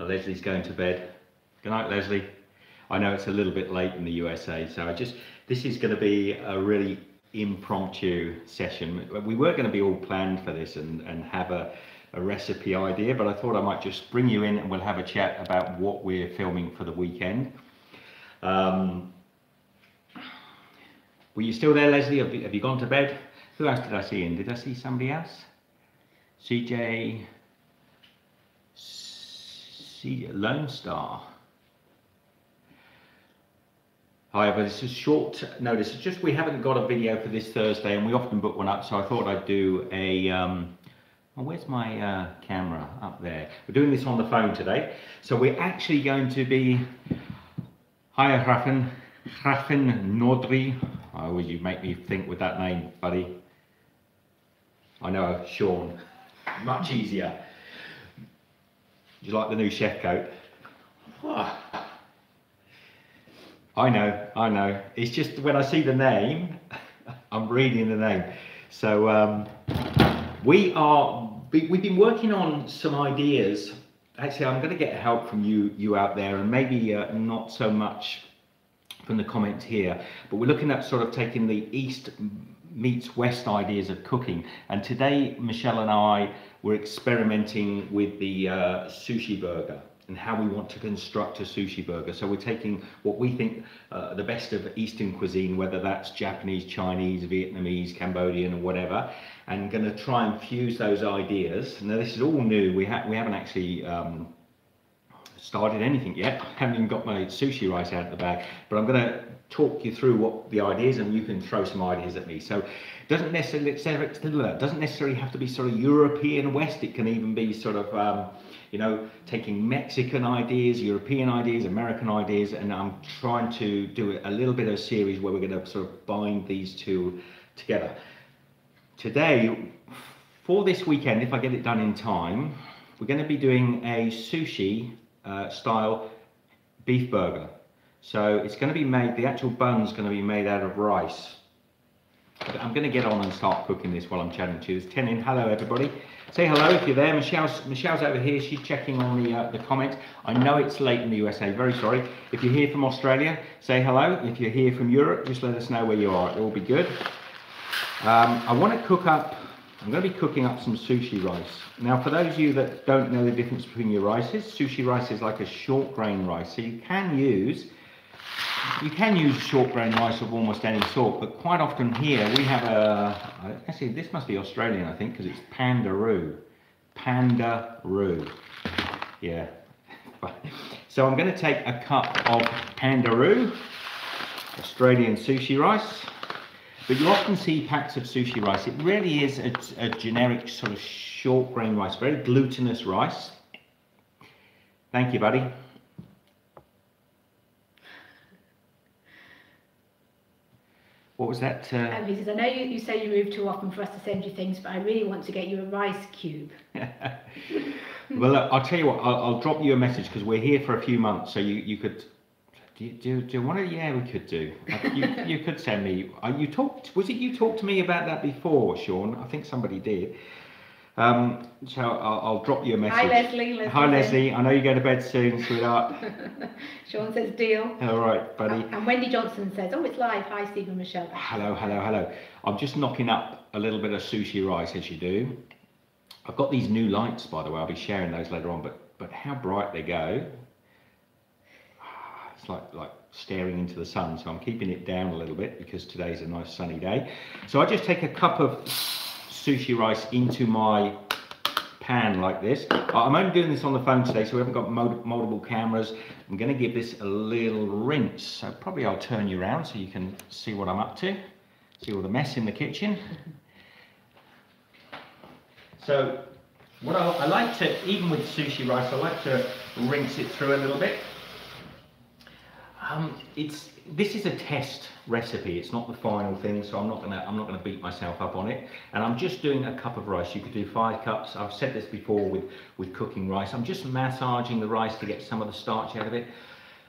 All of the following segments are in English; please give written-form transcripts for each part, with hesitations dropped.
Leslie's going to bed. Good night, Leslie. I know it's a little bit late in the USA, so this is going to be a really impromptu session. We were going to be all planned for this and have a recipe idea, but I thought I might just bring you in and we'll have a chat about what we're filming for the weekend. Were you still there, Leslie? Have you gone to bed? Who else did I see in? Did I see somebody else? CJ Lone Star. However, this is short notice. It's just we haven't got a video for this Thursday, and we often book one up, so I thought I'd do a oh, where's my camera? Up there. We're doing this on the phone today, so we're actually going to be Hi Grafen Nordri. Oh, you make me think with that name, buddy. I know, Sean. Much easier. Do you like the new chef coat? Oh. I know. It's just when I see the name, I'm reading the name. So we've been working on some ideas. Actually, I'm going to get help from you out there, and maybe not so much from the comments here, but we're looking at sort of taking the East meets West ideas of cooking. And today, Michelle and I were experimenting with the sushi burger and how we want to construct a sushi burger. So we're taking what we think the best of Eastern cuisine, whether that's Japanese, Chinese, Vietnamese, Cambodian, or whatever, and going to try and fuse those ideas. Now this is all new. We haven't actually started anything yet. I haven't even got my sushi rice out of the bag, but I'm going to talk you through what the ideas, and you can throw some ideas at me. So it doesn't necessarily have to be sort of European West. It can even be sort of you know, taking Mexican ideas, European ideas, American ideas, and I'm trying to do a little bit of a series where we're going to sort of bind these two together. Today, for this weekend, if I get it done in time, we're going to be doing a sushi style beef burger. So it's going to be made, the actual bun's going to be made out of rice. I'm going to get on and start cooking this while I'm chatting to you. There's 10 in. Hello everybody. Say hello if you're there. Michelle's over here. She's checking on the comments. I know it's late in the USA. Very sorry. If you're here from Australia, say hello. If you're here from Europe, just let us know where you are. It'll all be good. I want to cook up. I'm going to be cooking up some sushi rice. Now, for those of you that don't know the difference between your rices, sushi rice is like a short grain rice. So you can use short grain rice of almost any sort, but quite often here we have actually this must be Australian, I think, because it's Pandaroo. Pandaroo. Yeah. So I'm going to take a cup of Pandaroo, Australian sushi rice. But you often see packs of sushi rice. It really is a generic sort of short grain rice, very glutinous rice. Thank you, buddy. What was that? He says, I know you say you move too often for us to send you things, but I really want to get you a rice cube. Well, look, I'll tell you what, I'll drop you a message because we're here for a few months, so you could... Do you want to? Yeah, we could do. You could send me. Was it you talked to me about that before, Sean? I think somebody did. So I'll drop you a message. Hi, Leslie. Hi, Leslie. I know you go to bed soon, sweetheart. Sean says deal. All right, buddy. And Wendy Johnson says, oh, it's live. Hi, Steve and Michelle. Hello. I'm just knocking up a little bit of sushi rice, as you do. I've got these new lights, by the way. I'll be sharing those later on, but how bright they go. It's like staring into the sun, so I'm keeping it down a little bit because today's a nice sunny day. So I just take a cup of sushi rice into my pan like this. I'm only doing this on the phone today, so we haven't got multiple cameras. I'm going to give this a little rinse, so probably I'll turn you around so you can see what I'm up to, see all the mess in the kitchen. So what I like to, even with sushi rice, I like to rinse it through a little bit. This is a test recipe. It's not the final thing, so I'm not gonna beat myself up on it. And I'm just doing a cup of rice. You could do 5 cups. I've said this before with cooking rice. I'm just massaging the rice to get some of the starch out of it.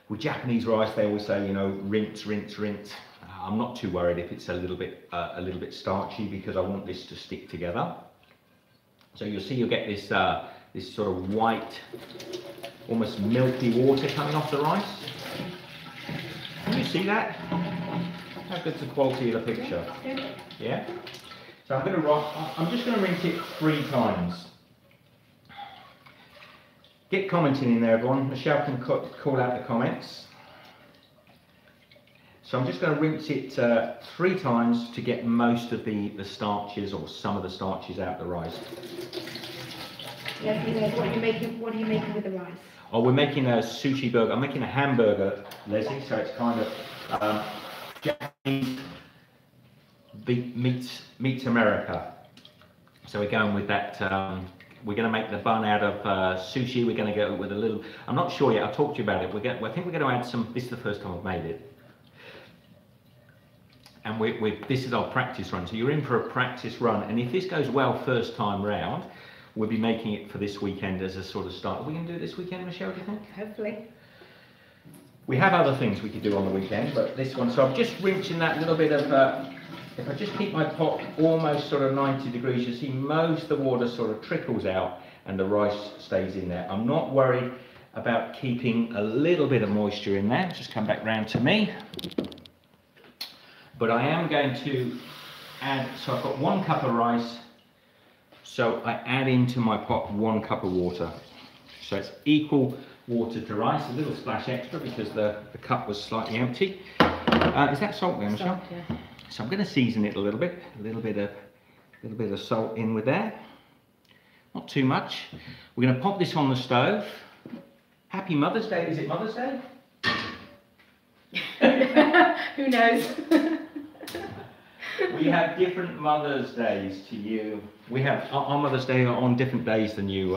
With Japanese rice, they always say, you know, rinse. I'm not too worried if it's a little bit starchy because I want this to stick together. So you'll see you'll get this this sort of white, almost milky water coming off the rice. Can you see that? How good's the quality of the picture? Yeah? So I'm just going to rinse it 3 times. Get commenting in there, everyone. Michelle can call out the comments. So I'm just going to rinse it 3 times to get most of the starches, or some of the starches, out of the rice. Yes, what are you making with the rice? Oh, we're making a sushi burger. I'm making a hamburger, Leslie, so it's kind of Japanese meets America. So we're going with that. We're going to make the bun out of sushi. We're going to go with a little, I'm not sure yet, I'll talk to you about it. I think we're going to add some, this is the first time I've made it. And this is our practice run. So you're in for a practice run. And if this goes well first time round, we'll be making it for this weekend as a sort of start. Are we going to do it this weekend, Michelle, do you think? Hopefully. We have other things we could do on the weekend, but this one, so I'm just rinsing that little bit of, if I just keep my pot almost sort of 90 degrees, you see most of the water sort of trickles out and the rice stays in there. I'm not worried about keeping a little bit of moisture in there. Just come back round to me. But I am going to add, so I've got 1 cup of rice, so I add into my pot 1 cup of water. So it's equal water to rice, a little splash extra because the cup was slightly empty. Is that salt there, Michelle? Salt, yeah. So I'm going to season it a little bit of salt in with there. Not too much. We're going to pop this on the stove. Happy Mother's Day. Is it Mother's Day? Who knows? We have different Mother's Days to you. We have our Mother's Day on different days than you,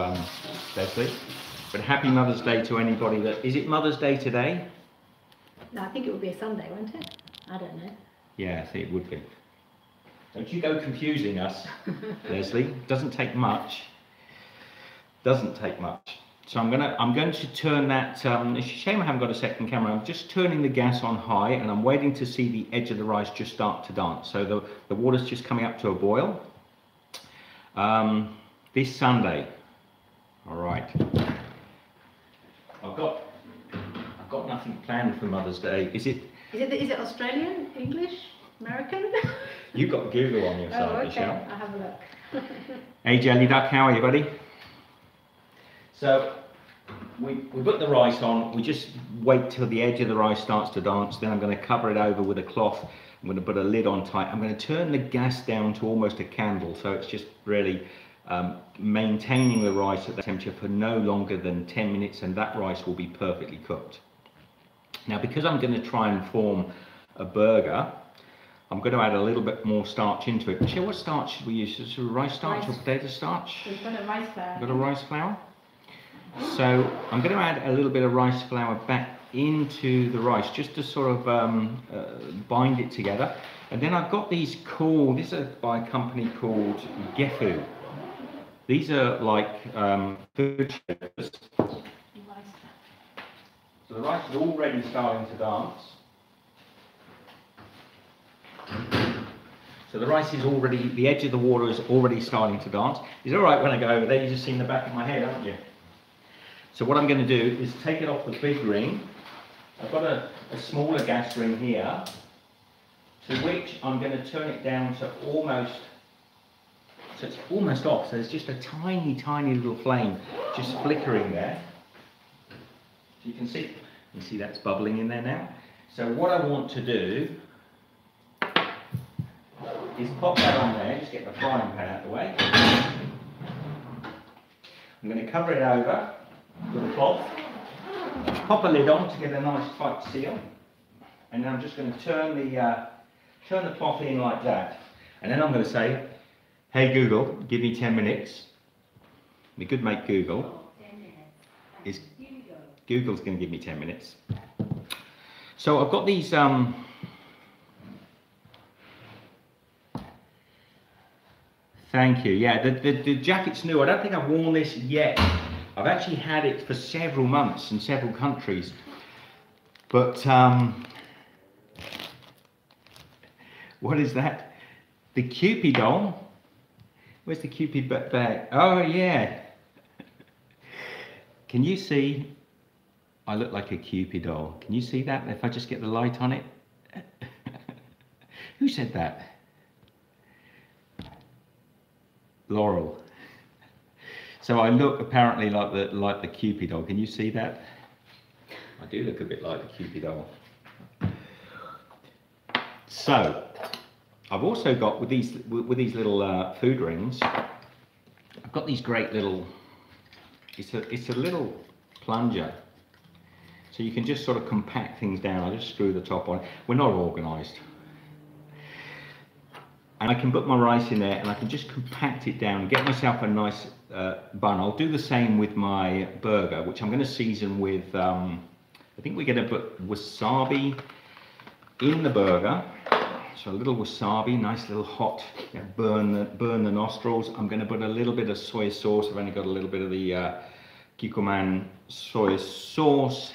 Leslie. But happy Mother's Day to anybody that... Is it Mother's Day today? No, I think it would be a Sunday, won't it? I don't know. Yeah, I think it would be. Don't you go confusing us, Leslie. Doesn't take much. Doesn't take much. So I'm going to turn that. It's a shame I haven't got a second camera. I'm just turning the gas on high, and I'm waiting to see the edge of the rice just start to dance. So the water's just coming up to a boil. This Sunday. All right. I've got nothing planned for Mother's Day. Is it Australian, English, American? You've got Google on your side, okay. Michelle. I'll have a look. Hey Jelly Duck, how are you, buddy? So we put the rice on. We just wait till the edge of the rice starts to dance. Then I'm going to cover it over with a cloth. I'm going to put a lid on tight. I'm going to turn the gas down to almost a candle, so it's just really maintaining the rice at that temperature for no longer than 10 minutes, and that rice will be perfectly cooked. Now, because I'm going to try and form a burger, I'm going to add a little bit more starch into it. Michelle, what starch should we use? Is it rice starch or potato starch? We've got a rice flour. Got a rice flour? So I'm going to add a little bit of rice flour back into the rice just to sort of bind it together. And then I've got these cool, this is by a company called Gefu. These are like food shapers. So the rice is already starting to dance. So the rice is already, the edge of the water is already starting to dance. It's all right when I go over there, you just seen the back of my head, haven't you? So what I'm going to do is take it off the big ring. I've got a smaller gas ring here, to which I'm going to turn it down to almost, so it's almost off. So there's just a tiny, tiny little flame just flickering there. So you can see that's bubbling in there now. So what I want to do is pop that on there, just get the frying pan out of the way. I'm going to cover it over with a cloth, pop a lid on to get a nice tight seal, and then I'm just going to turn the cloth in like that, and then I'm going to say, hey Google, give me 10 minutes. My good mate Google is Google's going to give me 10 minutes. So I've got these thank you. Yeah, the jacket's new. I don't think I've worn this yet. I've actually had it for several months in several countries. But what is that? The Cupid doll? Where's the Cupid bag? Oh yeah. Can you see? I look like a Cupid doll. Can you see that? If I just get the light on it. Who said that? Laurel. So I look apparently like the Cupid doll. Can you see that? I do look a bit like the Cupid doll. So I've also got with these little food rings. I've got these great little. It's a little plunger, so you can just sort of compact things down. I just screw the top on. We're not organised, and I can put my rice in there, and I can just compact it down and get myself a nice bun. I'll do the same with my burger, which I'm going to season with. I think we're going to put wasabi in the burger. So a little wasabi, nice little hot, burn the nostrils. I'm going to put a little bit of soy sauce. I've only got a little bit of the Kikkoman soy sauce.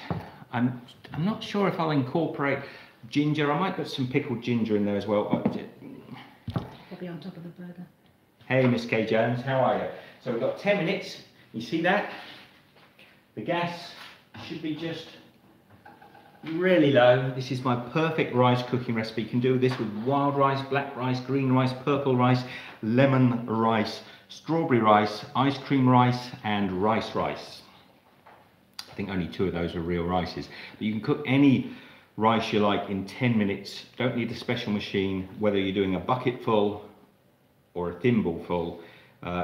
I'm not sure if I'll incorporate ginger. I might put some pickled ginger in there as well. Probably on top of the burger. Hey, Miss Kay Jones, how are you? So we've got 10 minutes. You see that? The gas should be just really low. This is my perfect rice cooking recipe. You can do this with wild rice, black rice, green rice, purple rice, lemon rice, strawberry rice, ice cream rice, and rice. I think only 2 of those are real rices. But you can cook any rice you like in 10 minutes. Don't need a special machine. Whether you're doing a bucket full or a thimble full,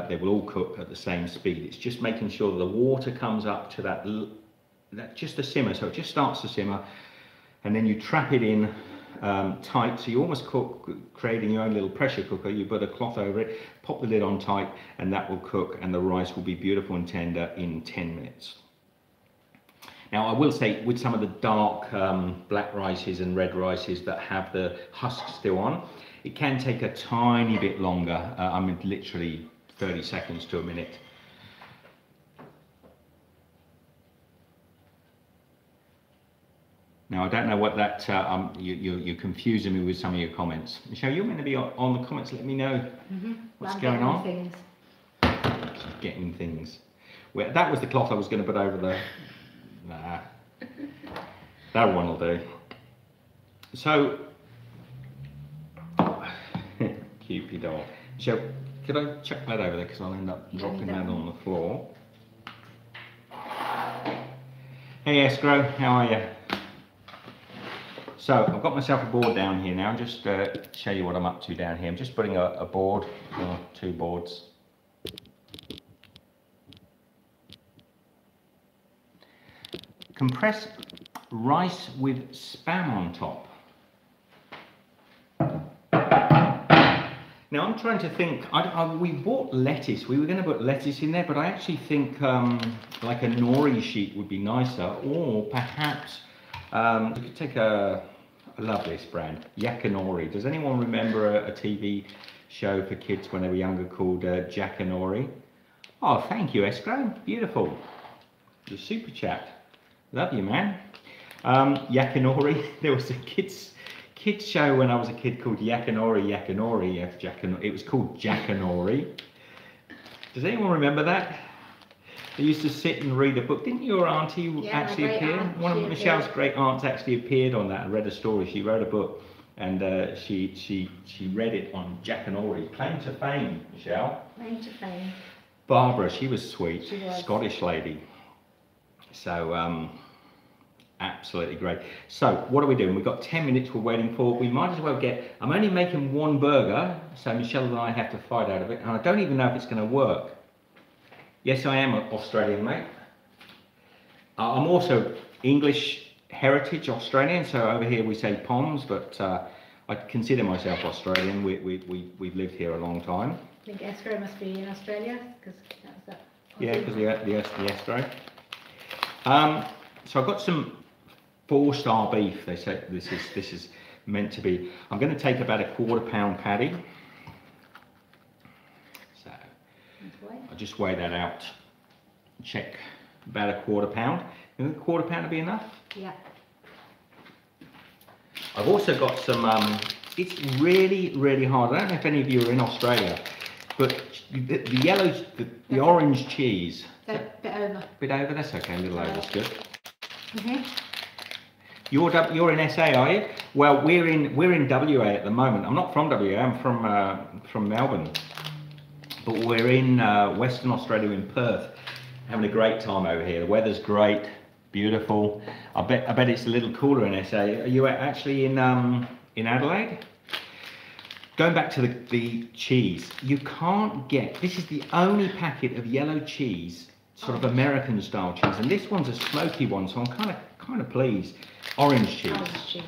they will all cook at the same speed. It's just making sure the water comes up to that just a simmer, so it just starts to simmer, and then you trap it in tight, so you almost cook, creating your own little pressure cooker. You put a cloth over it, pop the lid on tight, and that will cook, and the rice will be beautiful and tender in 10 minutes. Now I will say, with some of the dark black rices and red rices that have the husk still on, it can take a tiny bit longer. I mean literally 30 seconds to a minute. Now I don't know what that, you're confusing me with some of your comments. Michelle, you're meant to be on the comments, let me know what's going on. Things. Just getting things. Well, that was the cloth I was going to put over the, nah, that one will do. So, Cupid doll. Michelle, could I chuck that over there, because I'll end up dropping that on the floor. Hey Escrow, how are you? So I've got myself a board down here now. Just show you what I'm up to down here. I'm just putting a board, or 2 boards. Compressed rice with spam on top. Now I'm trying to think, we bought lettuce. We were going to put lettuce in there, but I actually think like a nori sheet would be nicer, or perhaps we could take I love this brand, yakinori. Does anyone remember a TV show for kids when they were younger called Yakinori? Oh, thank you, Escrow. Beautiful. You're super chat. Love you, man. Yakinori. There was a kids show when I was a kid called Yakinori. It was called Yakinori. Does anyone remember that? They used to sit and read a book. Didn't your auntie actually appear? One of Michelle's great aunts actually appeared on that and read a story. She wrote a book, and she read it on Yakinori. Claim to fame, Michelle. Claim to fame. Barbara, she was sweet. She was. Scottish lady. So absolutely great. So what are we doing? We've got 10 minutes we're waiting for. We might as well get. I'm only making 1 burger, so Michelle and I have to fight out of it, and I don't even know if it's going to work. Yes, I am an Australian, mate. I'm also English heritage Australian, so over here we say Poms, but I consider myself Australian. We've lived here a long time. I think Escrow must be in Australia, because that's that. Yeah, because the Escrow. So I've got some 4-star beef. They say this is meant to be. I'm going to take about a 1/4 pound patty. I'll just weigh that out, check about a 1/4 pound. You think a 1/4 pound would be enough? Yeah. I've also got some, it's really hard. I don't know if any of you are in Australia. But the yellow, the orange cheese. So a bit over. Bit over, that's okay, a little over, that's good. Mm-hmm. You're in SA, are you? Well, we're in WA at the moment. I'm not from WA, I'm from Melbourne. But we're in Western Australia, in Perth, having a great time over here. The weather's great, beautiful. I bet it's a little cooler in SA. Are you actually in Adelaide? Going back to the cheese, you can't get, this is the only packet of yellow cheese, sort of American style cheese, and this one's a smoky one, so I'm kind of pleased. Orange cheese. Orange cheese.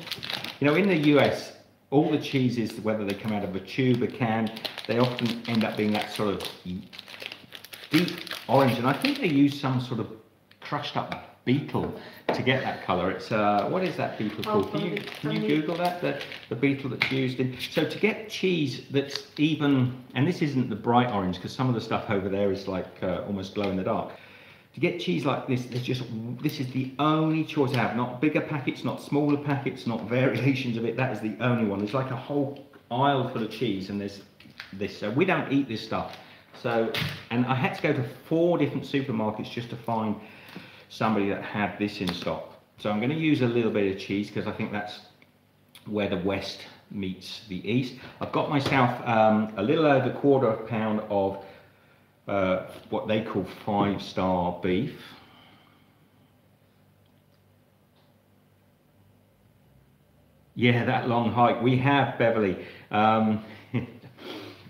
You know, in the US, all the cheeses, whether they come out of a tube, a can, they often end up being that sort of deep orange, and I think they use some sort of crushed up beetle to get that colour. It's what is that beetle called? Can you Google that? The beetle that's used in. So to get cheese that's even, and this isn't the bright orange because some of the stuff over there is like almost glow in the dark. To get cheese like this, this is the only choice I have. Not bigger packets, not smaller packets, not variations of it. That is the only one. There's like a whole aisle full of cheese, and there's this. So we don't eat this stuff. So, and I had to go to 4 different supermarkets just to find somebody that had this in stock. So I'm going to use a little bit of cheese because I think that's where the West meets the East. I've got myself a little over £1/4 pound of what they call 5-star beef. Yeah, that long hike. We have, Beverly.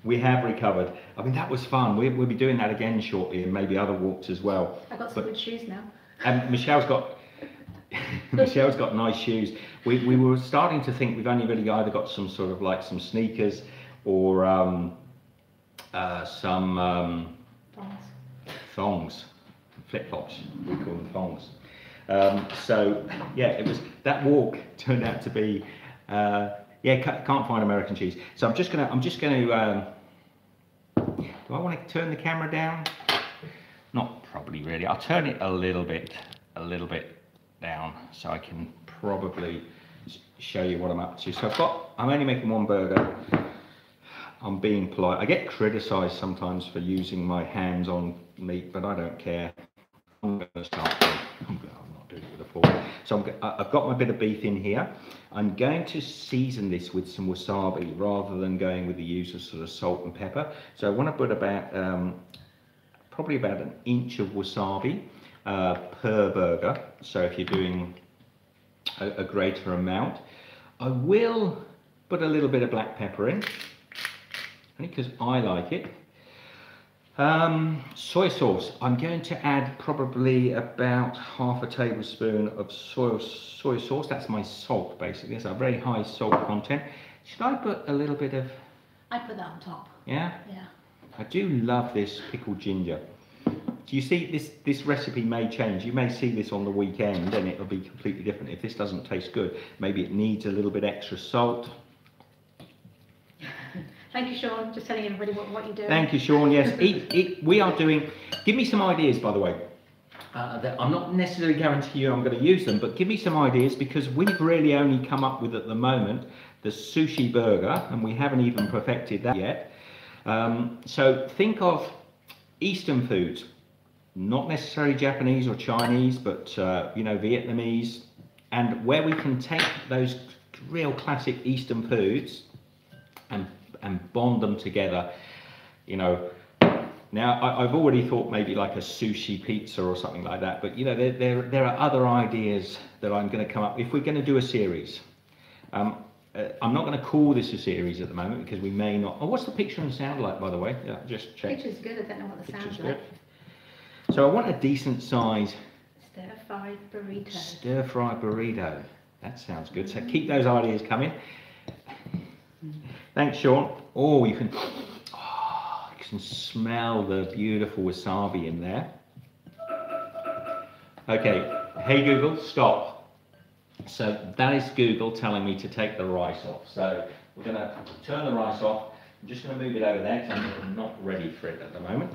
We have recovered. I mean, that was fun. We'll be doing that again shortly, and maybe other walks as well. I've got some good shoes now. And Michelle's got nice shoes. We were starting to think we've only really either got some sort of like some sneakers or some thongs, flip-flops. We call them thongs. So yeah, it was that walk turned out to be yeah, can't find American cheese. So I'm just gonna do I want to turn the camera down? Not probably really. I'll turn it a little bit down so I can probably show you what I'm up to. So I'm only making 1 burger. I'm being polite. I get criticised sometimes for using my hands on meat, but I don't care. I'm going to start. I'm not doing it with a fork. So I've got my bit of beef in here. I'm going to season this with some wasabi rather than going with the use of sort of salt and pepper. So I want to put about probably about 1 inch of wasabi per burger. So if you're doing a greater amount, I will put a little bit of black pepper in, only because I like it. Soy sauce, I'm going to add probably about ½ a tablespoon of soy sauce. That's my salt basically. It's a very high salt content. Should I put a little bit of... I put that on top. Yeah? Yeah. I do love this pickled ginger. Do you see this recipe may change? You may see this on the weekend and it'll be completely different. If this doesn't taste good, maybe it needs a little bit extra salt. Thank you, Sean. Just telling everybody what you're doing. Thank you, Sean. Yes, we are doing... Give me some ideas, by the way. That I'm not necessarily guaranteeing you I'm going to use them, but give me some ideas because we've really only come up with, at the moment, the sushi burger, and we haven't even perfected that yet. So think of Eastern foods, not necessarily Japanese or Chinese, but you know, Vietnamese, and where we can take those real classic Eastern foods and bond them together, you know. Now, I've already thought maybe like a sushi pizza or something like that, but you know, there are other ideas that I'm going to come up. If we're going to do a series, I'm not going to call this a series at the moment because we may not. Oh, what's the picture and sound like, by the way? Yeah, just check. Picture's good. I don't know what the sound's like. So I want a decent size stir-fried burrito. Stir-fried burrito. That sounds good. So keep those ideas coming. Thanks, Sean. Oh, you can smell the beautiful wasabi in there. Okay, hey Google, stop. So that is Google telling me to take the rice off. So we're going to turn the rice off. I'm just going to move it over there because I'm not ready for it at the moment.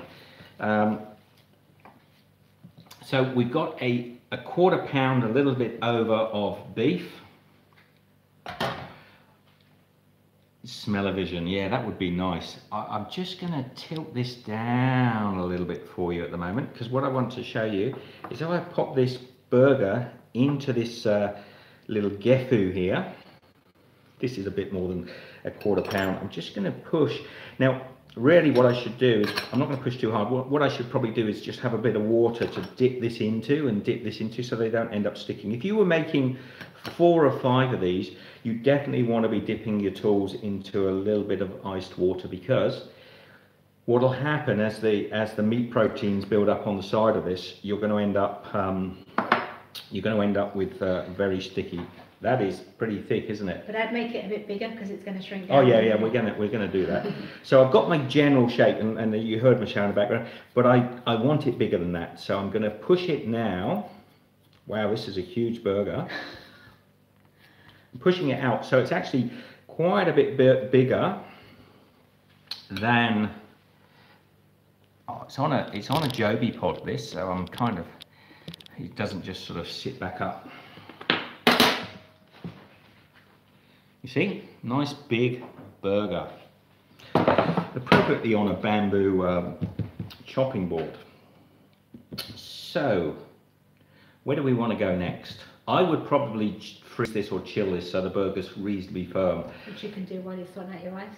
So we've got a £1/4 pound, a little bit over, of beef. Smell-o-vision, yeah, that would be nice. I'm just going to tilt this down a little bit for you at the moment, because what I want to show you is how I pop this burger into this little gefu here. This is a bit more than a quarter pound. I'm just going to push. Now, really what I should do is, I'm not going to push too hard. What I should probably do is just have a bit of water to dip this into so they don't end up sticking. If you were making 4 or 5 of these, you definitely want to be dipping your tools into a little bit of iced water, because what will happen as the meat proteins build up on the side of this, you're going to end up with very sticky. That is pretty thick, isn't it? But I'd make it a bit bigger because it's going to shrink down. Oh yeah, we're gonna do that. So I've got my general shape, and you heard Michelle in the background, but I want it bigger than that. So I'm going to push it now. Wow, this is a huge burger. I'm pushing it out, so it's actually quite a bit bigger than. Oh, it's on a Joby pod, this, so I'm kind of. It doesn't just sort of sit back up. You see, nice big burger, appropriately on a bamboo chopping board. So, where do we want to go next? I would probably freeze this or chill this so the burger's reasonably firm. Which you can do while you're sorting out your rice.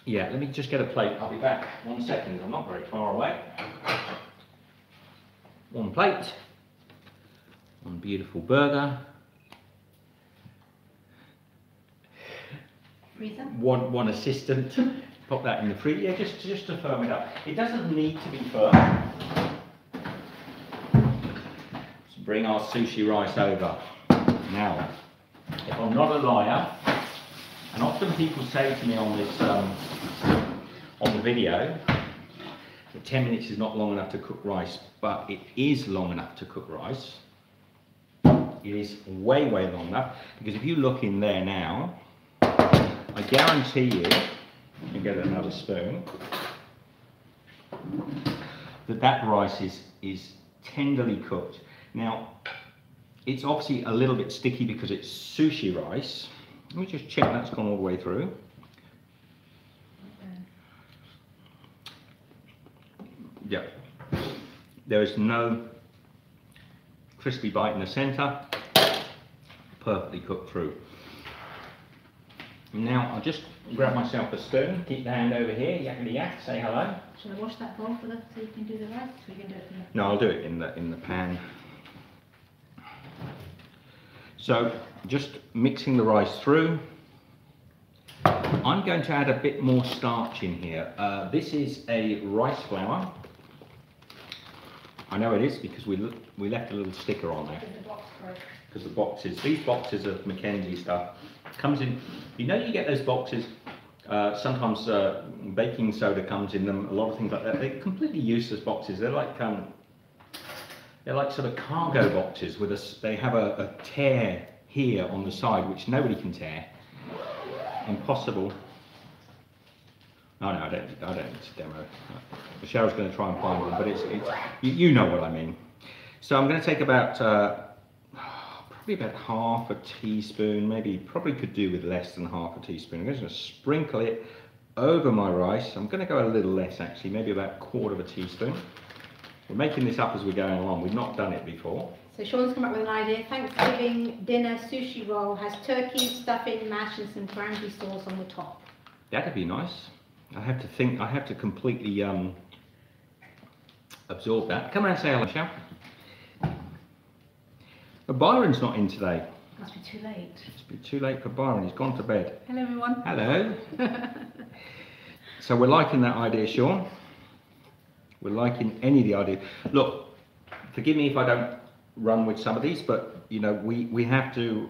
Yeah, let me just get a plate. I'll be back. 1 second. I'm not very far away. 1 plate. 1 beautiful burger. Freezer? One assistant. Pop that in the freezer. Yeah, just to firm it up. It doesn't need to be firm. Let's bring our sushi rice over. Now, if I'm not a liar, and often people say to me on this on the video that 10 minutes is not long enough to cook rice, but it is long enough to cook rice. It is way long enough, because if you look in there now, I guarantee you can get another spoon, that rice is tenderly cooked. Now, it's obviously a little bit sticky because it's sushi rice. Let me just check that's gone all the way through. Yeah, there is no crispy bite in the centre, perfectly cooked through. Now I'll just grab myself a spoon, keep the hand over here, yakety yak, say hello. Shall I wash that bowl so you can do the rice? So you can do it in the... No, I'll do it in the pan. So just mixing the rice through. I'm going to add a bit more starch in here. This is a rice flour. I know it is because we left a little sticker on there. Because the boxes, these boxes of Mackenzie stuff comes in. You know, you get those boxes. Sometimes baking soda comes in them. A lot of things like that. They're completely useless boxes. They're like sort of cargo boxes with they have a tear here on the side which nobody can tear. Impossible. Oh no, I don't need to demo. Michelle's going to try and find one, but it's you know what I mean. So I'm going to take about probably about half a teaspoon, probably could do with less than half a teaspoon. I'm just going to sprinkle it over my rice. I'm going to go a little less actually, maybe about 1/4 teaspoon. We're making this up as we're going along. We've not done it before. So Sean's come up with an idea. Thanksgiving dinner sushi roll has turkey, stuffing, mash and some cranberry sauce on the top. That'd be nice. I have to think. I have to completely absorb that. Come around and say hello, Michelle. But Byron's not in today. Must be too late. Must be too late for Byron. He's gone to bed. Hello everyone. Hello. So we're liking that idea, Sean. We're liking any of the ideas. Look, forgive me if I don't run with some of these, but you know we have to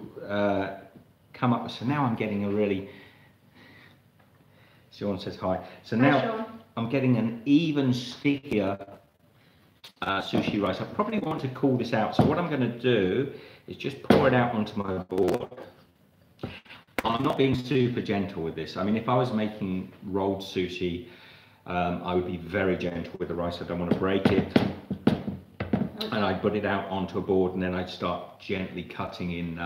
come up with. So now I'm getting a really. Sean says hi. So now Hi, I'm getting an even stickier sushi rice. I probably want to cool this out. So what I'm going to do is just pour it out onto my board. I'm not being super gentle with this. I mean, if I was making rolled sushi, I would be very gentle with the rice. I don't want to break it. Okay. And I'd put it out onto a board and then I'd start gently cutting in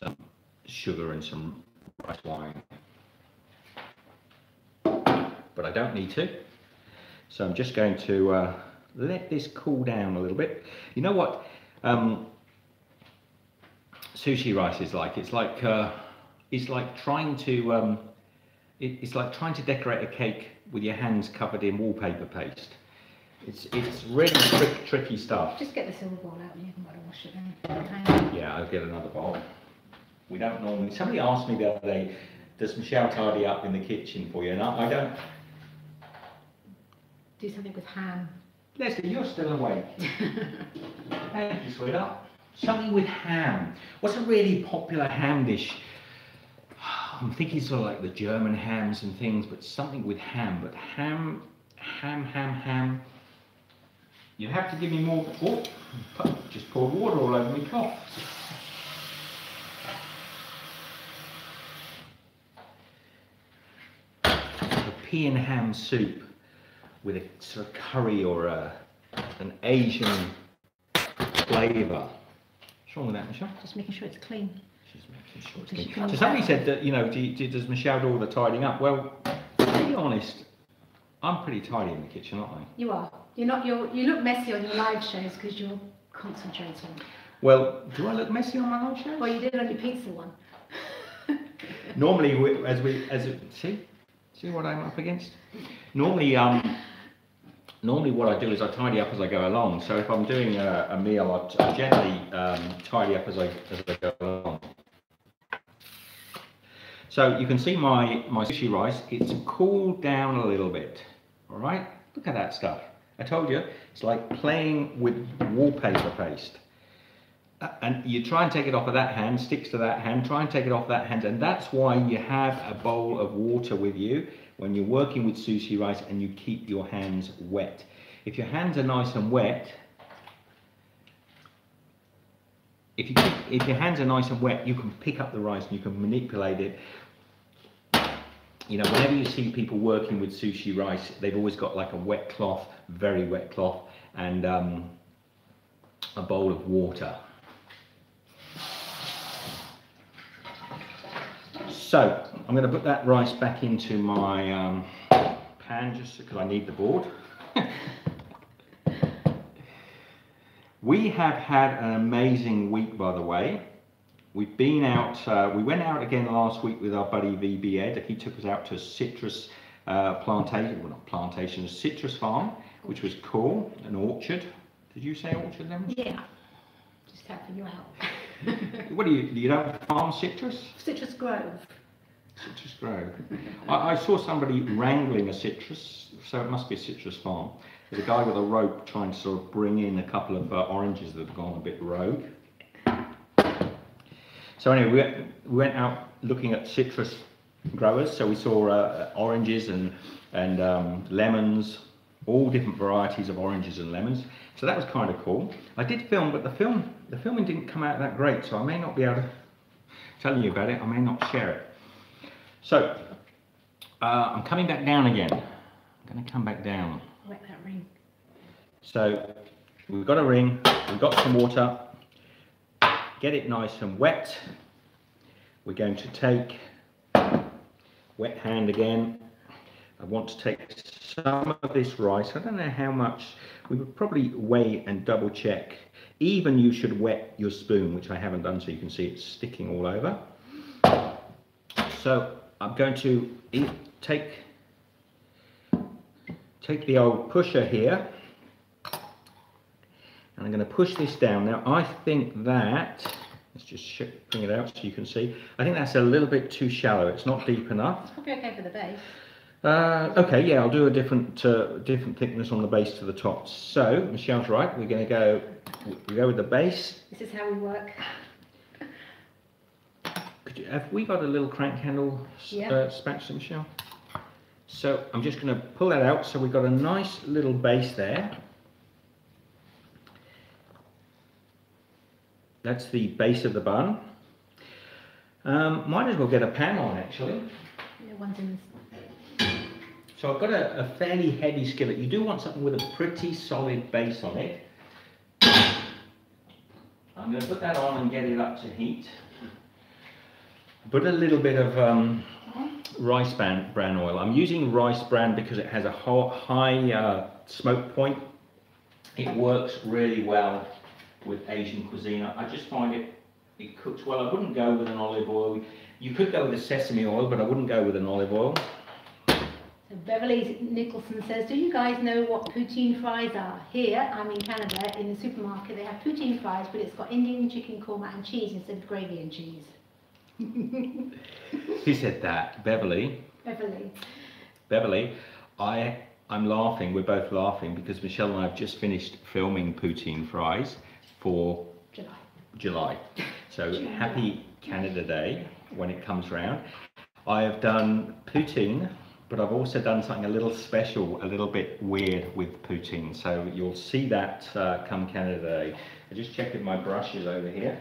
some sugar and some rice wine. But I don't need to. So I'm just going to let this cool down a little bit. You know what sushi rice is like? It's like trying to it's like trying to decorate a cake with your hands covered in wallpaper paste. It's really tricky stuff. Just get the silver bowl out and you can wash it then. Yeah, I'll get another bowl. We don't normally. Somebody asked me the other day, does Michelle tidy up in the kitchen for you? And I don't. Do something with ham. Leslie, you're still awake. Thank you, sweetheart. Something with ham. What's a really popular ham dish? I'm thinking sort of like the German hams and things, but something with ham. But ham. You have to give me more. Oh, just poured water all over my cloth. A pea and ham soup with a sort of curry or an Asian flavour. What's wrong with that, Michelle? Just making sure it's clean. She's making sure it's clean. So somebody said that, you know, does Michelle do all the tidying up? Well, to be honest, I'm pretty tidy in the kitchen, aren't I? You are. You're not. You look messy on your live shows because you're concentrating. Well, do I look messy on my live shows? Well, you did on your pizza one. Normally, see what I'm up against. Normally what I do is I tidy up as I go along. So if I'm doing a meal, I generally tidy up as I go along. So you can see my sushi rice. It's cooled down a little bit. All right, look at that stuff. I told you, it's like playing with wallpaper paste. And you try and take it off of that hand, sticks to that hand, try and take it off that hand, and that's why you have a bowl of water with you when you're working with sushi rice and you keep your hands wet. If your hands are nice and wet, if your hands are nice and wet, you can pick up the rice and you can manipulate it. You know, whenever you see people working with sushi rice, they've always got like a wet cloth, very wet cloth, and a bowl of water. So I'm going to put that rice back into my pan just because I need the board. We have had an amazing week, by the way. We've been out, we went out again last week with our buddy VB Ed. He took us out to a citrus plantation, well not plantation, a citrus farm, which was cool, an orchard. Did you say orchard then? Yeah, just helping you out. What do you don't farm citrus? Citrus Grove. Citrus Grove. I saw somebody wrangling a citrus, so it must be a citrus farm. There's a guy with a rope trying to sort of bring in a couple of oranges that have gone a bit rogue. So anyway, we went out looking at citrus growers. So we saw oranges and lemons, all different varieties of oranges and lemons. So that was kind of cool. I did film, but the filming didn't come out that great, so I may not be able to tell you about it. I may not share it. So I'm coming back down again. I'm going to come back down. Wet that ring. So we've got a ring, we've got some water. Get it nice and wet. We're going to take, wet hand again. I want to take some of this rice. I don't know how much. We would probably weigh and double check. Even you should wet your spoon, which I haven't done, so you can see it's sticking all over. So I'm going to take the old pusher here. And I'm going to push this down. Now I think that, let's just bring it out so you can see. I think that's a little bit too shallow. It's not deep enough. It's probably okay for the base. Okay, yeah, I'll do a different thickness on the base to the top. So Michelle's right. We're going to go with the base. This is how we work. Have we got a little crank handle spatula, Michelle? So I'm just going to pull that out. So we've got a nice little base there. That's the base of the bun. Might as well get a pan on, actually. Yeah, one's in. So I've got a fairly heavy skillet. You do want something with a pretty solid base on it. I'm going to put that on and get it up to heat. put a little bit of rice bran oil. I'm using rice bran because it has a high smoke point. It works really well with Asian cuisine. I just find it cooks well. I wouldn't go with an olive oil. You could go with a sesame oil, but I wouldn't go with an olive oil. So Beverly Nicholson says, do you guys know what poutine fries are? Here, I'm in Canada, in the supermarket, they have poutine fries, but it's got Indian chicken korma and cheese instead of gravy and cheese. Who said that? Beverly? Beverly, I'm laughing, we're both laughing, because Michelle and I have just finished filming poutine fries for July. So happy Canada Day when it comes round. I have done poutine, but I've also done something a little special, a little bit weird with poutine. So you'll see that come Canada Day. I just checking my brushes over here.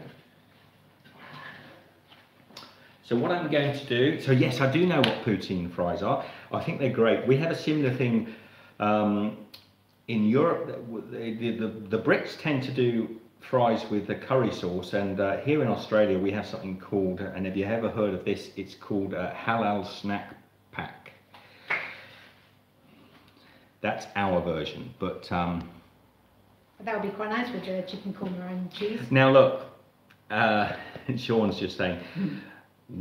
So what I'm going to do, so yes, I do know what poutine fries are. I think they're great. We have a similar thing in Europe. The Brits tend to do fries with the curry sauce, and here in Australia we have something called, and have you ever heard of this, it's called a halal snack pack. That's our version, but that would be quite nice with the chicken korma and cheese. Now look, Sean's just saying,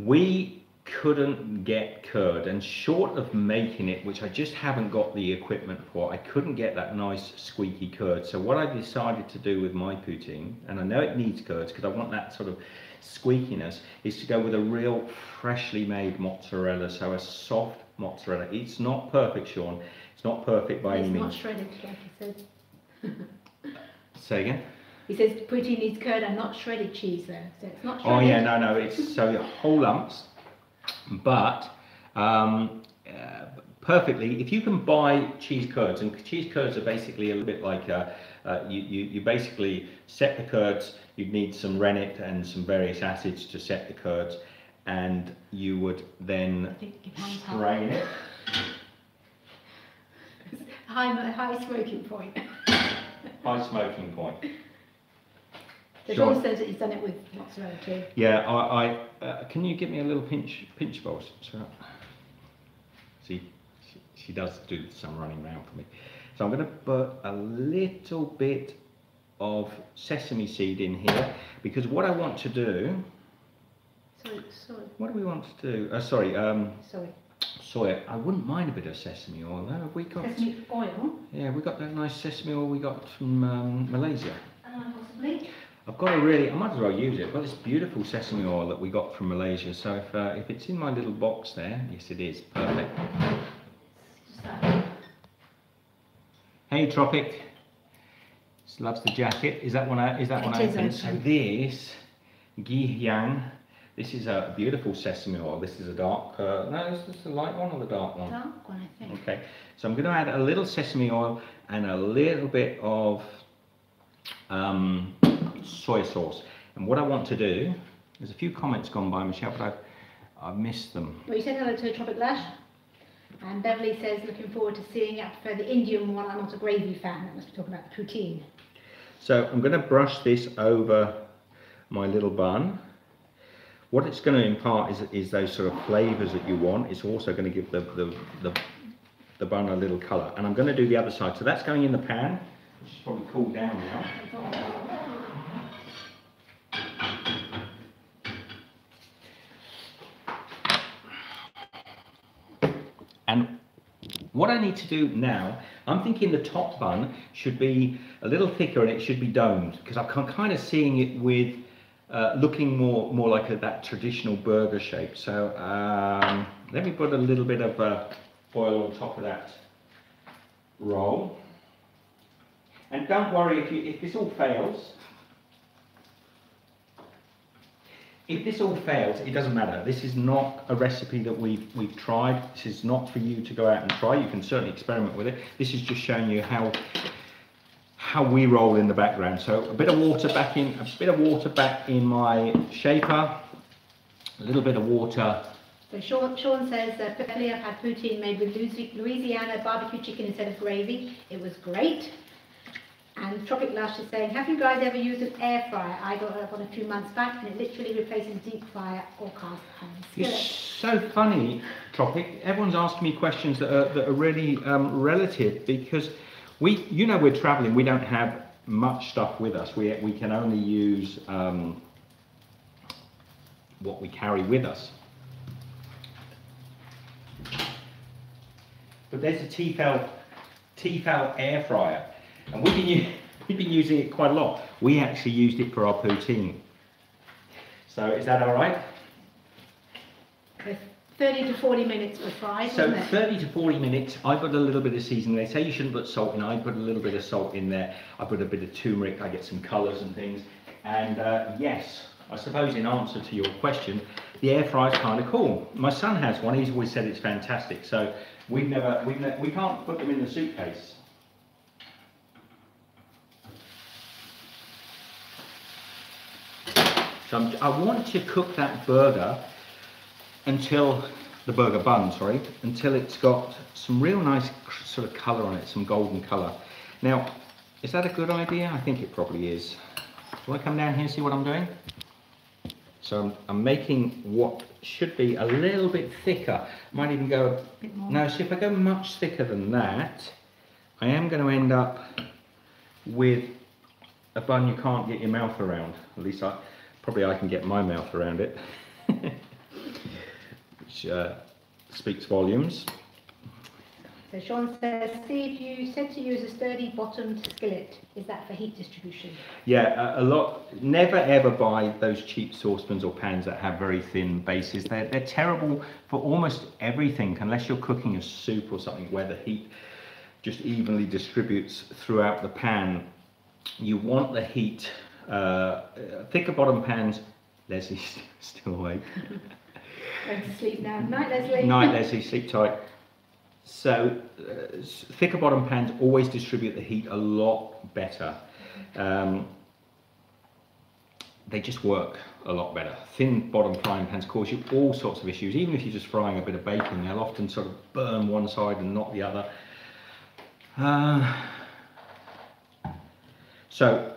we couldn't get curd, and short of making it, which I just haven't got the equipment for, I couldn't get that nice squeaky curd. So what I decided to do with my poutine, and I know it needs curds because I want that sort of squeakiness, is to go with a real freshly made mozzarella, so a soft mozzarella. It's not perfect, Sean. It's not perfect by any means. It's not shredded, like he said. Say again? He says poutine needs curd and not shredded cheese though, so it's not shredded. Oh yeah, no, it's so whole lumps, but perfectly. If you can buy cheese curds, and cheese curds are basically a little bit like you basically set the curds. You'd need some rennet and some various acids to set the curds, and you would then strain it. High smoking point. High smoking point. So Sean says that he's done it with mozzarella too. Yeah, can you give me a little pinch bowl? See, she does do some running around for me. So I'm going to put a little bit of sesame seed in here, because what I want to do. Sorry. What do we want to do? Soy. I wouldn't mind a bit of sesame oil. Have we got sesame oil? Yeah, we got that nice sesame oil we got from Malaysia. Possibly. I might as well use it. Well, it's beautiful sesame oil that we got from Malaysia. So if it's in my little box there, yes, it is. Perfect. Hey, Tropic. Just loves the jacket. Is that one open? So this Gihang. This is a beautiful sesame oil. This is a dark. No, is this the light one or the dark one? Dark one, I think. Okay. So I'm going to add a little sesame oil and a little bit of soy sauce. And what I want to do, there's a few comments gone by, Michelle, but I've missed them. Well, you said hello to Tropic Lash, and Beverly says looking forward to seeing it for the Indian one. I'm not a gravy fan. That must be talking about the poutine. So I'm going to brush this over my little bun. What it's going to impart is those sort of flavours that you want. It's also going to give the bun a little colour. And I'm going to do the other side. So that's going in the pan, which is probably cooled down now. And what I need to do now, I'm thinking the top bun should be a little thicker and it should be domed, because I'm kind of seeing it with looking more like that traditional burger shape. So let me put a little bit of oil on top of that roll. And don't worry if this all fails. If this all fails, it doesn't matter. This is not a recipe that we've tried. This is not for you to go out and try. You can certainly experiment with it. This is just showing you how we roll in the background. So a bit of water back in my shaper. A little bit of water. So Sean says, Beverly, I've had poutine made with Louisiana barbecue chicken instead of gravy. It was great. And Tropic Lush is saying, have you guys ever used an air fryer? I got one a few months back, and it literally replaces deep fryer or cast iron skillet. It's so funny, Tropic. Everyone's asking me questions that are really relative, because we're traveling. We don't have much stuff with us. We can only use what we carry with us. But there's a Tefal air fryer, and we've been using it quite a lot. We actually used it for our poutine. So is that all right? 30 to 40 minutes for fries, So isn't it? 30 to 40 minutes. I put a little bit of seasoning. They say you shouldn't put salt in. I put a little bit of salt in there. I put a bit of turmeric. I get some colours and things. And yes, I suppose in answer to your question, the air fryer is kind of cool. My son has one. He's always said it's fantastic. So we can't put them in the suitcase. So I want to cook that burger until until it's got some real nice sort of colour on it, some golden colour. Now, is that a good idea? I think it probably is. Do I come down here and see what I'm doing? So I'm making what should be a little bit thicker. Might even go a bit more. No, see, if I go much thicker than that, I am going to end up with a bun you can't get your mouth around. At least I can get my mouth around it. Which speaks volumes. So Sean says, Steve, you said to use a sturdy bottomed skillet. Is that for heat distribution? Yeah, a lot. Never ever buy those cheap saucepans or pans that have very thin bases. They're terrible for almost everything, unless you're cooking a soup or something where the heat just evenly distributes throughout the pan. You want the heat. Thicker bottom pans. Leslie's still awake. Going to sleep now. Night, Leslie. Night, Leslie. Sleep tight. So, thicker bottom pans always distribute the heat a lot better. They just work a lot better. Thin bottom frying pans cause you all sorts of issues. Even if you're just frying a bit of bacon, they'll often sort of burn one side and not the other. So,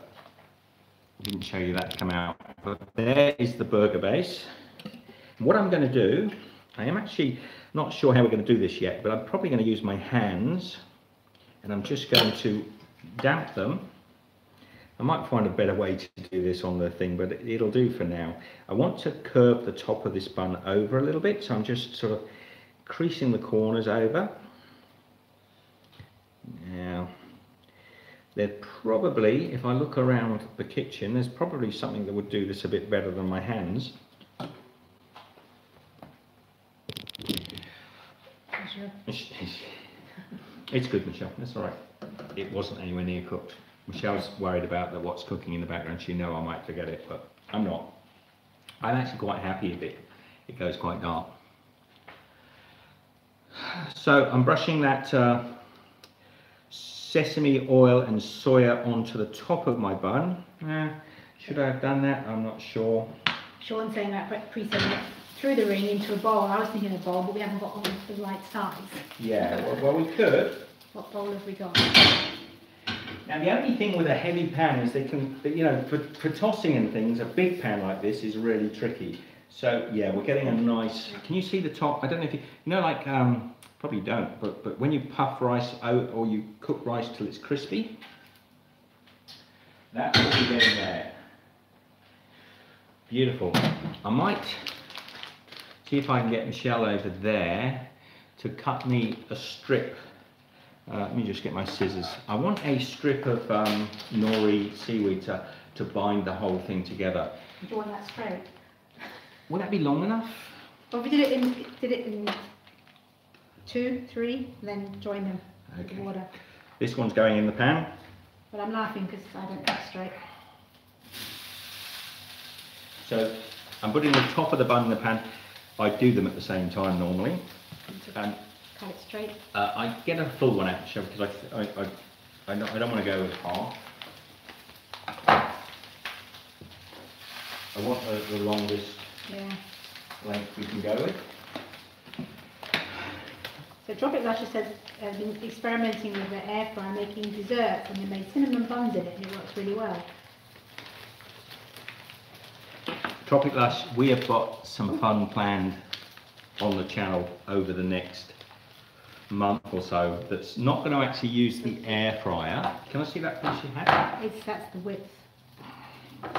I didn't show you that come out, but there is the burger base. What I'm going to do, I am actually not sure how we're going to do this yet, but I'm probably going to use my hands, and I'm just going to damp them. I might find a better way to do this on the thing, but it'll do for now. I want to curve the top of this bun over a little bit, so I'm just sort of creasing the corners over. Now, there's probably, if I look around the kitchen, there's probably something that would do this a bit better than my hands. It's good, Michelle. That's all right. It wasn't anywhere near cooked. Michelle's worried about what's cooking in the background. She knows I might forget it, but I'm not. I'm actually quite happy if it goes quite dark. So I'm brushing that sesame oil and soya onto the top of my bun. Should I have done that? I'm not sure. Sean's saying that pre-sending it through the ring into a bowl. I was thinking a bowl, but we haven't got one the right size. Yeah, well we could. What bowl have we got? Now the only thing with a heavy pan is for tossing and things, a big pan like this is really tricky. So yeah, we're getting a nice, can you see the top? I don't know if you know, like, probably don't, but when you puff rice out or you cook rice till it's crispy, that's what we're getting there. Beautiful. I might see if I can get Michelle over there to cut me a strip. Let me just get my scissors. I want a strip of nori seaweed to bind the whole thing together. Do you want that straight? Would that be long enough? Well, we did it in 2, 3, then join them with the water. This one's going in the pan. But I'm laughing because I don't cut straight. So I'm putting the top of the bun in the pan. I do them at the same time normally. Cut it straight. I get a full one actually because I don't want to go with half. I want the longest length we can go with. So Tropic Luscious says they've been experimenting with the air fryer, making desserts, and they made cinnamon buns in it, and it works really well. Tropic Lush, we have got some fun planned on the channel over the next month or so that's not going to actually use the air fryer. Can I see that piece you had? That's the width.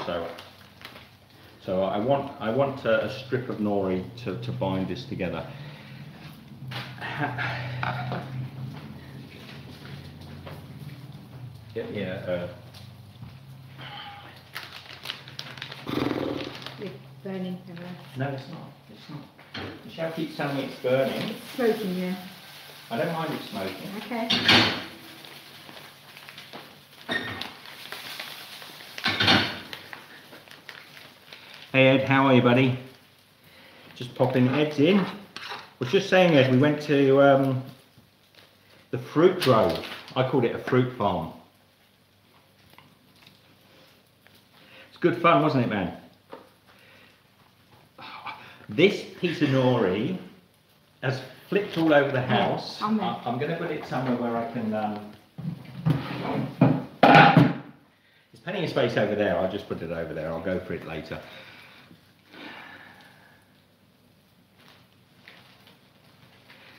So I want a strip of nori to bind this together. Yeah. It's burning everywhere. No, it's not. It's not. Michelle keeps telling me it's burning. It's smoking, yeah. I don't mind it smoking. Okay. Hey Ed, how are you, buddy? Just popping Ed's in. I was just saying, Ed, we went to the fruit grove. I called it a fruit farm. It's good fun, wasn't it, man? This piece of nori has flipped all over the house. Yeah, I'm going to put it somewhere where I can... There's plenty of space over there. I'll just put it over there. I'll go for it later.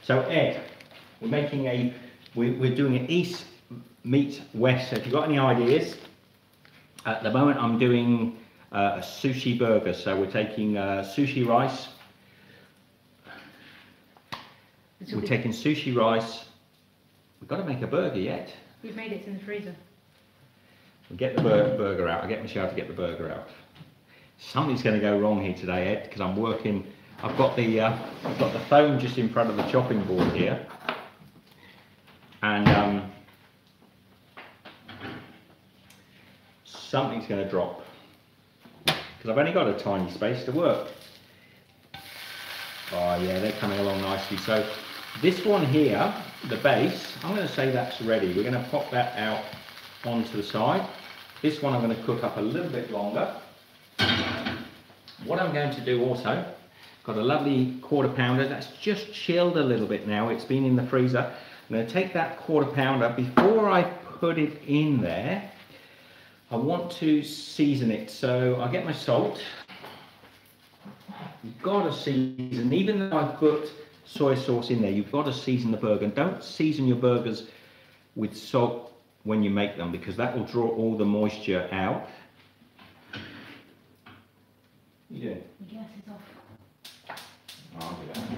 So Ed, we're doing an East meets West. So if you've got any ideas, at the moment I'm doing a sushi burger. So we're taking sushi rice. We're taking sushi rice. We've got to make a burger yet. We've made it, it's in the freezer. We'll get the burger out. I'll get Michelle to get the burger out. Something's going to go wrong here today, Ed, because I'm working. I've got the phone just in front of the chopping board here, and something's going to drop because I've only got a tiny space to work. Oh yeah, they're coming along nicely. So this one here, the base, I'm going to say that's ready. We're going to pop that out onto the side. This one I'm going to cook up a little bit longer. What I'm going to do also, got a lovely quarter pounder that's just chilled a little bit now. It's been in the freezer. I'm going to take that quarter pounder. Before I put it in there, I want to season it. So I'll get my salt. You've got to season, even though I've put soy sauce in there, you've got to season the burger. And don't season your burgers with salt when you make them, because that will draw all the moisture out. You doing? The gas is off. I'll do that.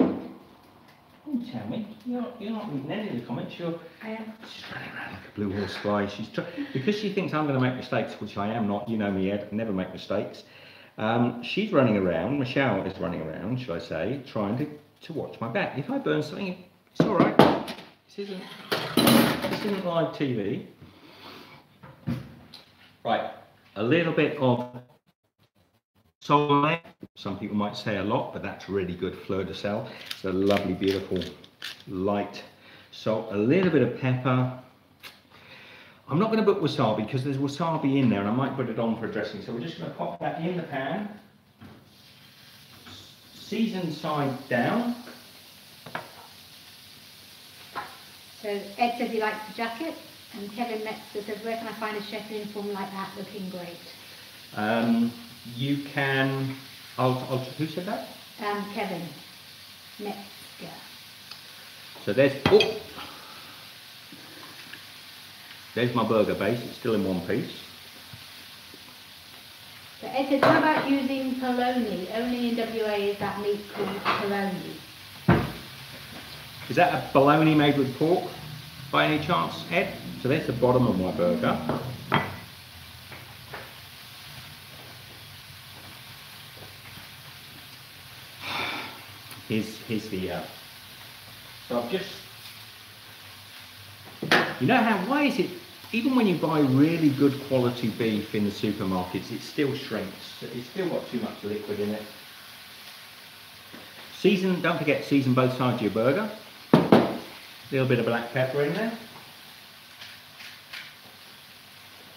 Don't tell me. You're not reading any of the comments. I am. She's running around like a blue horse fly. Because she thinks I'm going to make mistakes, which I am not. You know me, Ed. I never make mistakes. She's running around. Michelle is running around, should I say, trying to watch my back. If I burn something, it's all right. This isn't live TV. Right. A little bit of salt. Some people might say a lot, but that's really good fleur de sel. It's a lovely, beautiful, light salt. A little bit of pepper. I'm not going to put wasabi because there's wasabi in there, and I might put it on for a dressing. So we're just going to pop that in the pan. Season side down. So Ed says he likes the jacket, and Kevin Metzger says, where can I find a chef uniform like that looking great? You can. Who said that? Kevin Metzger. So there's my burger base. It's still in one piece. So Ed says, what about using polony? Only in WA is that meat called polony. Is that a bologna made with pork by any chance, Ed? So there's the bottom of my burger. Here's the, so I've just, you know why is it, even when you buy really good quality beef in the supermarkets, it still shrinks. It's still got too much liquid in it. Season, don't forget, season both sides of your burger. A little bit of black pepper in there.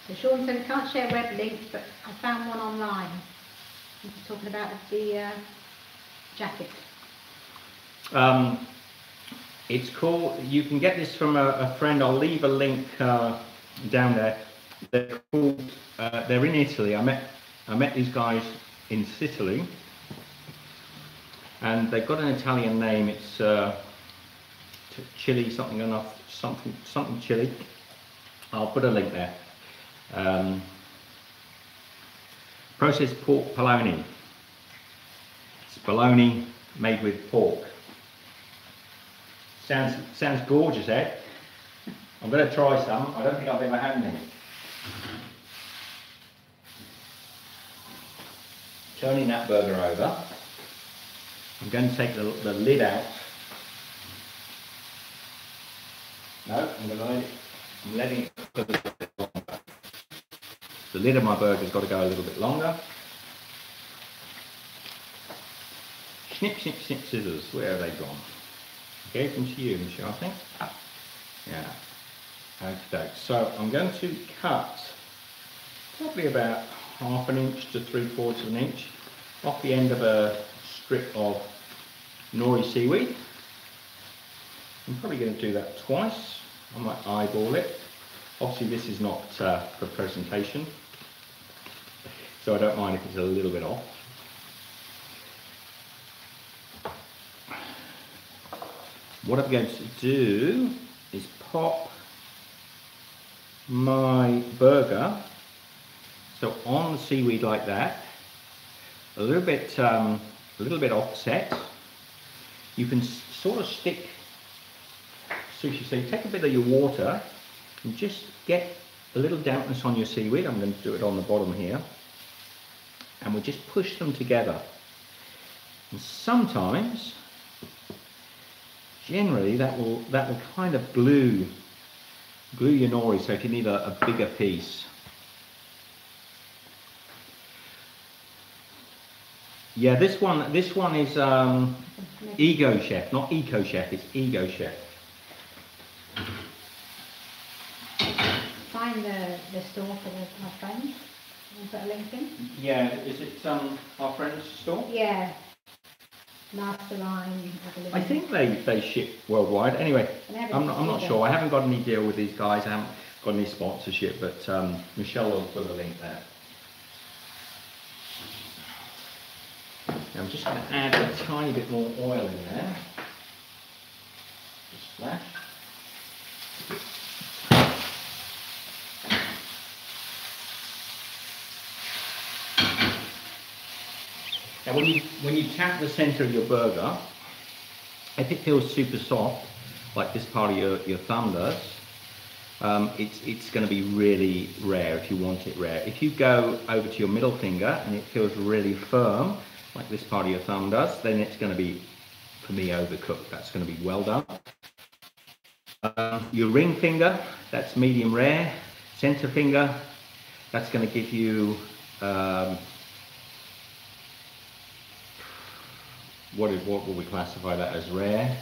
So Sean said, I can't share web links, but I found one online. He's talking about the jacket. It's called, you can get this from a friend, I'll leave a link down there. They're called, they're in Italy. I met these guys in Sicily, and they've got an Italian name. It's chili something enough, something chili. I'll put a link there. Processed pork bologna. It's bologna made with pork. Sounds gorgeous, Ed. I'm going to try some. I don't think I've ever had any. Turning that burger over. I'm going to take the lid out. No, I'm letting it go a little bit longer. The lid of my burger's got to go a little bit longer. Snip, snip, snip, scissors. Where have they gone? Gave them to you, Michelle, I think. Yeah. Okay, so I'm going to cut probably about 1/2 inch to 3/4 of an inch off the end of a strip of nori seaweed. I'm probably going to do that twice. I might eyeball it. Obviously this is not for presentation, so I don't mind if it's a little bit off. What I'm going to do is pop my burger so on the seaweed like that, a little bit offset. You can sort of stick sushi. So you take a bit of your water and just get a little dampness on your seaweed. I'm going to do it on the bottom here, and we'll just push them together. And sometimes, generally, that will kind of glue your nori. So if you need a bigger piece. Yeah, this one is Ego Chef, not Eco Chef. It's Ego Chef. Find the store for my friends. I'll put a link in. Yeah, is it our friend's store? Yeah. Masterline, I think they ship worldwide. Anyway, I'm not sure. I haven't got any deal with these guys. I haven't got any sponsorship, but Michelle will put a link there. Now I'm just going to add a tiny bit more oil in there. Just that. Now when you tap the centre of your burger, if it feels super soft, like this part of your thumb does, it's going to be really rare if you want it rare. If you go over to your middle finger and it feels really firm, like this part of your thumb does, then it's going to be, for me, overcooked. That's going to be well done. Your ring finger, that's medium rare. Centre finger, that's going to give you what will we classify that as? Rare.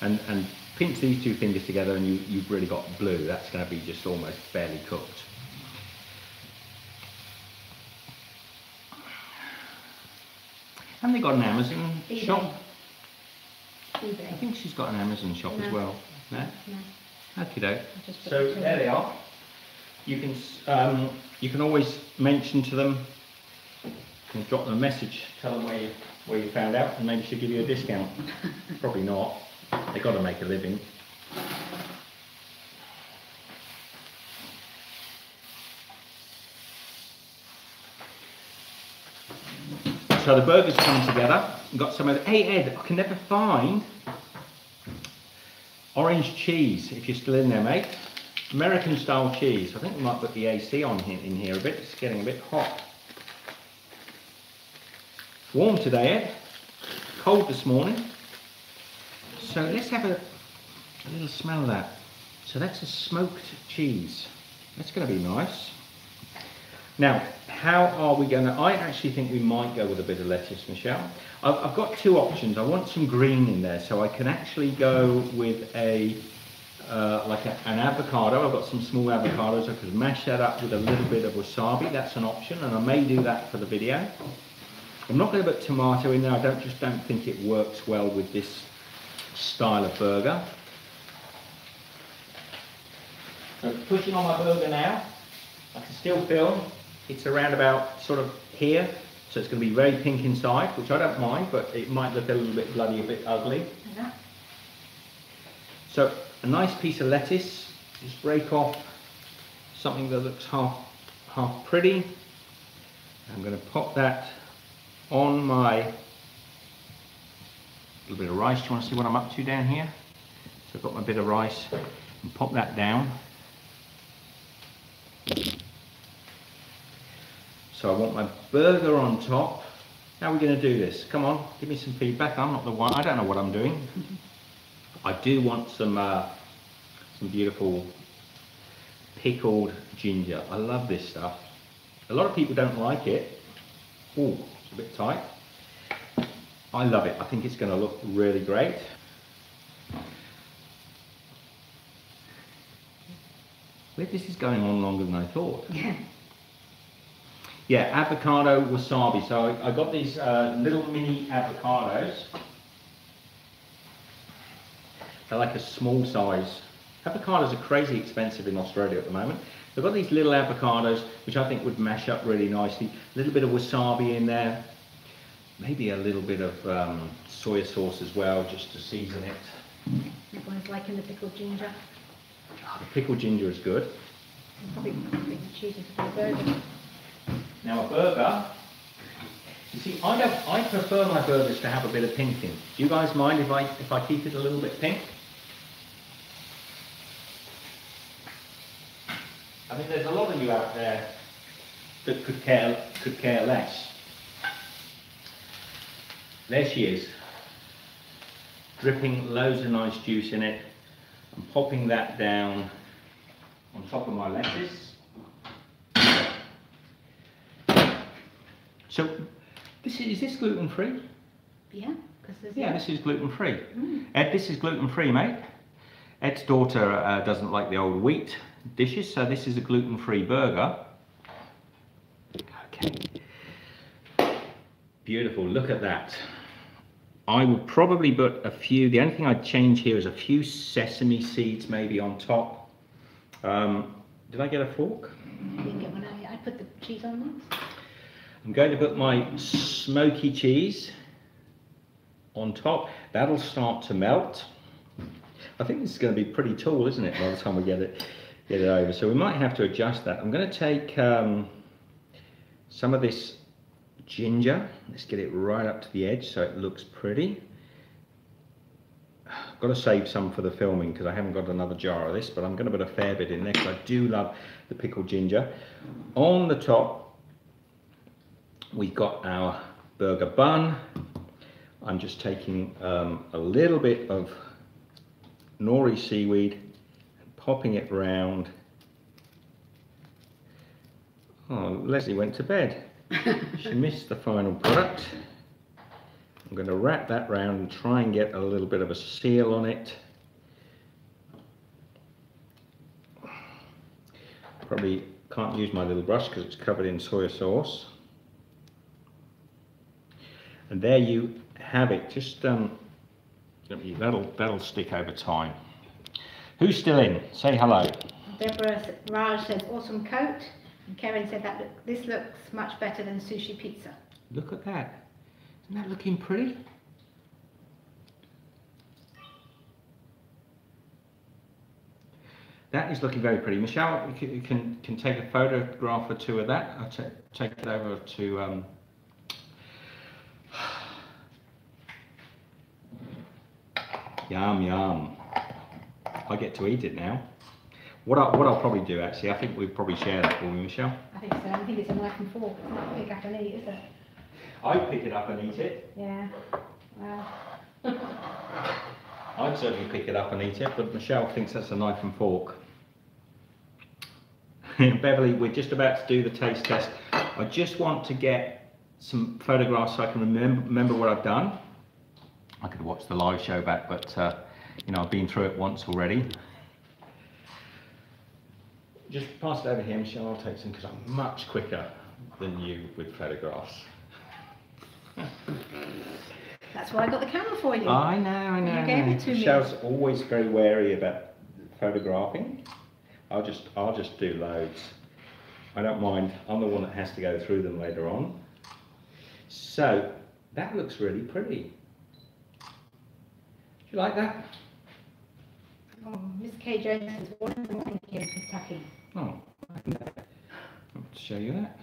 And pinch these two fingers together and you've really got blue. That's going to be just almost barely cooked. Haven't they got an Amazon shop? eBay. I think she's got an Amazon shop as well. No? No. Okie doke. So there they are. You can always mention to them, you can drop them a message, tell them where you found out, and maybe she'll give you a discount. Probably not. They've got to make a living. So the burger's coming together. We've got some of the, hey Ed, I can never find orange cheese, if you're still in there, mate. American style cheese. I think we might put the AC on in here a bit. It's getting a bit hot. Warm today, Ed. Cold this morning. So let's have a little smell of that. So that's a smoked cheese. That's going to be nice. Now, how are we going to... I actually think we might go with a bit of lettuce, Michelle. I've got two options. I want some green in there, so I can actually go with an avocado. I've got some small avocados. I could mash that up with a little bit of wasabi. That's an option, and I may do that for the video. I'm not going to put tomato in there. I don't think it works well with this style of burger. So pushing on my burger now, I can still film. It's around about sort of here, so it's going to be very pink inside, which I don't mind, but it might look a little bit bloody, a bit ugly. Yeah. So a nice piece of lettuce, just break off something that looks half pretty. I'm going to pop that on my little bit of rice. Do you want to see what I'm up to down here? So I've got my bit of rice and pop that down. So I want my burger on top. How are we going to do this? Come on, give me some feedback. I'm not the one, I don't know what I'm doing. I do want some beautiful pickled ginger. I love this stuff. A lot of people don't like it. Oh, it's a bit tight. I love it. I think it's going to look really great. This is going on longer than I thought. Yeah. Yeah, avocado wasabi. So I got these little mini avocados. They're like a small size. Avocados are crazy expensive in Australia at the moment. They've got these little avocados, which I think would mash up really nicely. A little bit of wasabi in there. Maybe a little bit of soy sauce as well, just to season it. Everyone's liking the pickled ginger. Oh, the pickled ginger is good. Probably choosing for a burger. Now a burger, you see, I prefer my burgers to have a bit of pink in. Do you guys mind if I keep it a little bit pink? I mean, there's a lot of you out there that could care less. There she is, dripping loads of nice juice in it. I'm popping that down on top of my lettuce. So, is this gluten free? Yeah, this is gluten free. Ed, this is gluten free, mate. Ed's daughter doesn't like the old wheat dishes, so this is a gluten free burger. Okay. Beautiful, look at that. I would probably put a few, the only thing I'd change here is a few sesame seeds maybe on top. Did I get a fork? I didn't get one. I put the cheese on once. I'm going to put my smoky cheese on top. That'll start to melt. I think this is going to be pretty tall, isn't it, by the time we get it over. So we might have to adjust that. I'm going to take some of this ginger. Let's get it right up to the edge so it looks pretty. I've got to save some for the filming because I haven't got another jar of this, but I'm going to put a fair bit in there because I do love the pickled ginger. On the top, we've got our burger bun. I'm just taking a little bit of nori seaweed and popping it round. Oh, Leslie went to bed. She missed the final product. I'm going to wrap that round and try and get a little bit of a seal on it. Probably can't use my little brush because it's covered in soy sauce. And there you have it. Just that'll stick over time. Who's still in? Say hello. Deborah Raj says awesome coat, and Karen said that this looks much better than sushi pizza. Look at that. Isn't that looking pretty? That is looking very pretty. Michelle, you can take a photograph or two of that. I'll take it over to Yum, yum. I get to eat it now. What I'll probably do, actually, I think we'll probably share that, will we, Michelle? I think so. I think it's a knife and fork. It's not pick up and eat, is it? I'd pick it up and eat it. Yeah. Wow. I'd certainly pick it up and eat it, but Michelle thinks that's a knife and fork. Beverly, we're just about to do the taste test. I just want to get some photographs so I can remember what I've done. I could watch the live show back, but you know, I've been through it once already. Just pass it over here, Michelle. I'll take some because I'm much quicker than you with photographs. That's why I got the camera for you. I know. You gave it to me. Michelle's always very wary about photographing. I'll just do loads. I don't mind. I'm the one that has to go through them later on. So that looks really pretty. Do you like that? Oh, Miss K. Jones is one of the morning here in Kentucky. Oh, I can show you that.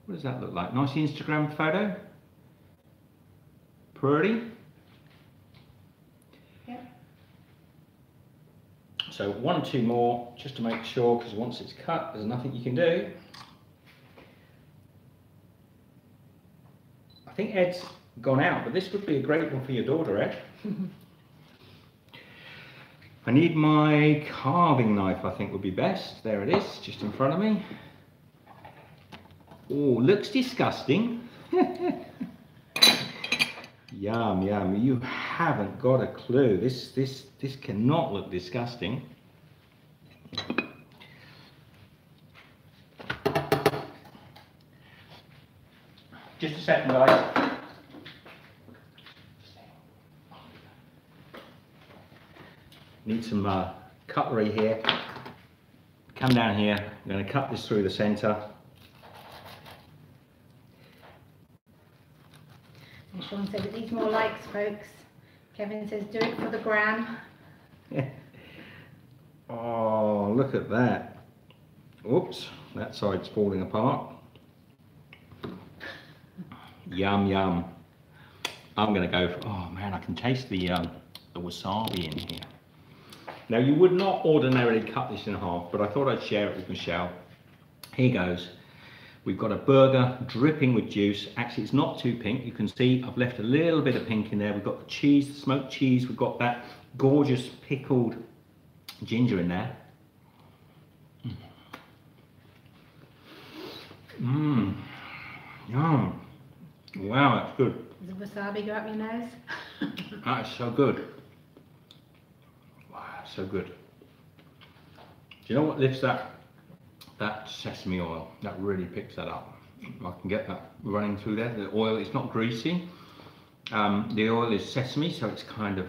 What does that look like? Nice Instagram photo. Pretty. Yep. So 1 or 2 more, just to make sure, because once it's cut, there's nothing you can do. I think Ed's gone out, but this would be a great one for your daughter, Ed. I need my carving knife, I think would be best. There it is, just in front of me. Oh, looks disgusting. Yum, yum. You haven't got a clue. This cannot look disgusting. Just a second, guys. Need some cutlery here. Come down here. I'm going to cut this through the centre. And Sean said it needs more likes, folks. Kevin says do it for the gram. Oh, look at that. Oops, that side's falling apart. Yum, yum. I'm going to go for, oh man, I can taste the wasabi in here. Now you would not ordinarily cut this in half, but I thought I'd share it with Michelle. Here goes. We've got a burger dripping with juice. Actually, it's not too pink. You can see I've left a little bit of pink in there. We've got the cheese, the smoked cheese. We've got that gorgeous pickled ginger in there. Mmm. Yum. Wow, that's good. Does the wasabi go up your nose? That is so good. Wow, so good. Do you know what lifts that sesame oil? That really picks that up. I can get that running through there. The oil is not greasy. The oil is sesame, so it's kind of,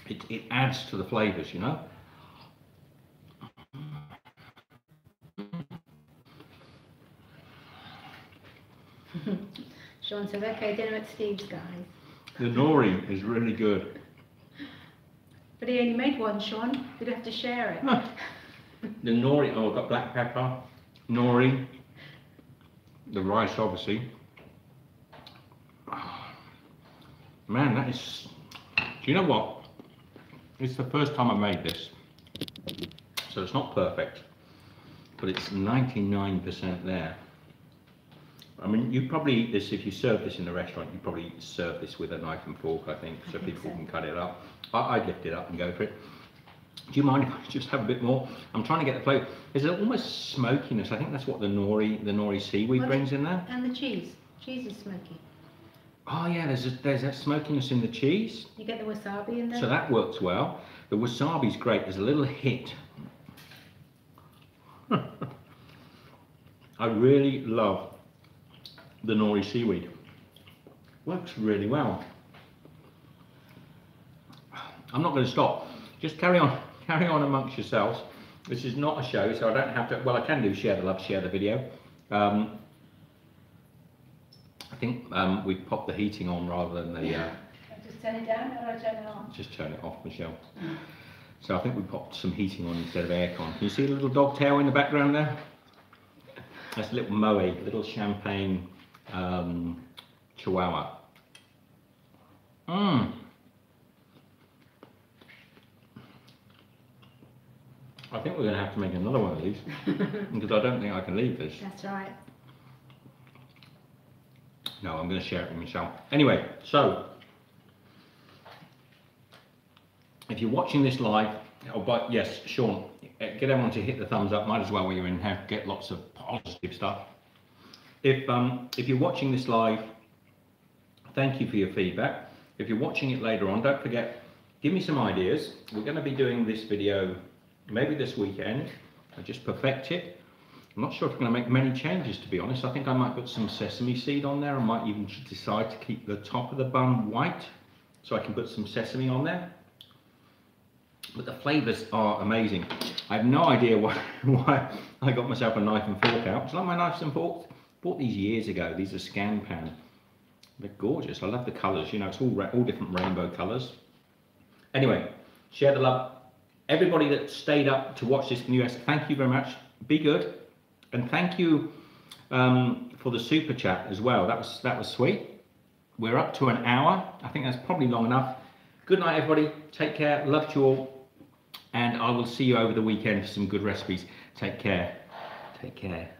it adds to the flavours, you know. Sean said, okay, dinner at Steve's, guys. The nori is really good. But he only made one, Sean. You'd have to share it. The nori, oh, I've got black pepper, nori, the rice obviously. Man, that is, do you know what? It's the first time I made this, so it's not perfect, but it's 99% there. I mean, you probably eat this, if you serve this in a restaurant, you probably serve this with a knife and fork, I think, so people can cut it up. I'd lift it up and go for it. Do you mind if I just have a bit more? I'm trying to get the flavour. There's almost smokiness. I think that's what the nori seaweed brings in there. And the cheese. Cheese is smoky. Oh yeah, there's that smokiness in the cheese. You get the wasabi in there. So that works well. The wasabi's great. There's a little hit. I really love the nori seaweed. Works really well. I'm not going to stop. Just carry on amongst yourselves. This is not a show, so I don't have to. Well, I can do share the love, share the video. I think we've popped the heating on rather than the. Just turn it down, or I turn it on. Just turn it off, Michelle. So I think we popped some heating on instead of aircon. Can you see the little dog tail in the background there? That's a little Moe, little champagne Chihuahua. I think we're going to have to make another one of these because I don't think I can leave this. That's right. No, I'm going to share it with Michelle. Anyway, so if you're watching this live, oh, but yes, Sean, get everyone to hit the thumbs up. Might as well while you're in here, get lots of positive stuff. If you're watching this live, thank you for your feedback. If you're watching it later on, don't forget, give me some ideas. We're going to be doing this video maybe this weekend. I just perfect it. I'm not sure if I'm going to make many changes, to be honest. I think I might put some sesame seed on there. I might even decide to keep the top of the bun white, so I can put some sesame on there. But the flavours are amazing. I have no idea why I got myself a knife and fork out. Do you like my knives and forks? Bought these years ago. These are Scan Pan. They're gorgeous. I love the colours. You know, it's all different rainbow colours. Anyway, share the love. Everybody that stayed up to watch this new recipe, thank you very much. Be good, and thank you for the super chat as well. That was sweet. We're up to an hour. I think that's probably long enough. Good night, everybody. Take care. Love to you all, and I will see you over the weekend for some good recipes. Take care. Take care.